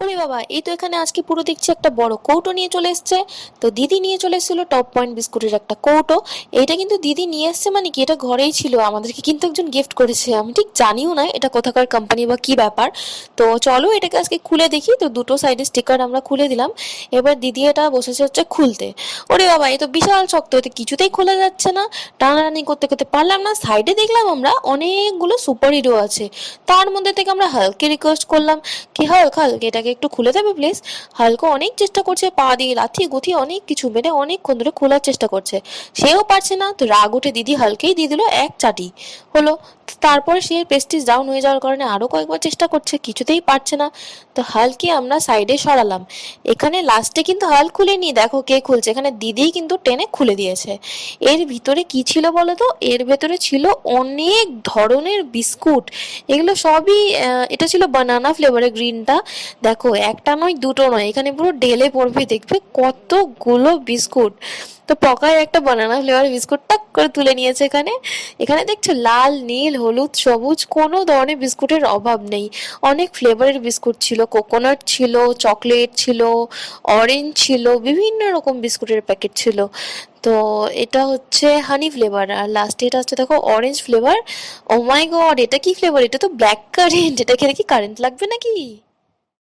ওরে বাবা, এই তো এখানে আজকে পুরো দেখছি একটা বড় কৌটো নিয়ে চলে এসছে। তো দিদি নিয়ে চলে এসেছিল টপ পয়েন্ট বিস্কুটের একটা কৌটো। এইটা কিন্তু দিদি নিয়ে এসছে, মানে কি এটা ঘরেই ছিল, আমাদেরকে কিন্তু একজন গিফট করেছে। আমি ঠিক জানিও না এটা কোথাকার কোম্পানি বা কি ব্যাপার। তো চলো এটাকে আজকে খুলে দেখি। তো দুটো সাইডে স্টিকার আমরা খুলে দিলাম। এবার দিদি এটা বসেছে হচ্ছে খুলতে। ওরে বাবা, এই তো বিশাল শক্ত, এতে কিছুতেই খোলা যাচ্ছে না। টানাটানি করতে করতে পারলাম না। সাইডে দেখলাম আমরা অনেকগুলো সুপার হিরো আছে। তার মধ্যে থেকে আমরা হালকে রিকোয়েস্ট করলাম, কি হাল্ক, হাল্ক এটাকে একটু খুলে দেবে প্লিজ। হালকা অনেক চেষ্টা করছে, পা দিয়ে লাথি গুথি অনেক কিছু মেরে অনেকক্ষণ ধরে খোলার চেষ্টা করছে। সেও পারছে না। তো রাগ উঠে দিদি হালকেই দিয়ে দিল এক চাটি। হলো। তারপরে সে প্রেস্টিজ ডাউন হয়ে যাওয়ার কারণে আরো কয়েকবার চেষ্টা করছে, কিছুতেই পারছে না। তো হালকে আমরা সাইডে সরালাম। এখানে লাস্টে কিন্তু হাল খুলেনি, দেখো কে খুলছে, এখানে দিদিই কিন্তু টেনে খুলে দিয়েছে। এর ভিতরে কি ছিল বলো তো? এর ভেতরে ছিল অনেক ধরনের বিস্কুট। এগুলো সবই এটা ছিল বানানা ফ্লেভারের, গ্রিনটা। দেখো একটা নয় দুটো নয়, এখানে পুরো ঢেলে পড়বে, দেখবে কতগুলো বিস্কুট। তো পকায় একটা বানানা ফ্লেভার বিস্কুট টাক করে তুলে নিয়েছে এখানে। এখানে দেখছো লাল নীল হলুদ সবুজ কোনো ধরনের বিস্কুটের অভাব নেই। অনেক ফ্লেভারের বিস্কুট ছিল, কোকোনাট ছিল, চকলেট ছিল, অরেঞ্জ ছিল, বিভিন্ন রকম বিস্কুটের প্যাকেট ছিল। তো এটা হচ্ছে হানি ফ্লেভার, আর লাস্টে এটা হচ্ছে দেখো অরেঞ্জ ফ্লেভার। ও মাই গড, এটা কি ফ্লেভার? এটা তো ব্ল্যাক কারেন্ট, এটা খেলে কি কারেন্ট লাগবে নাকি?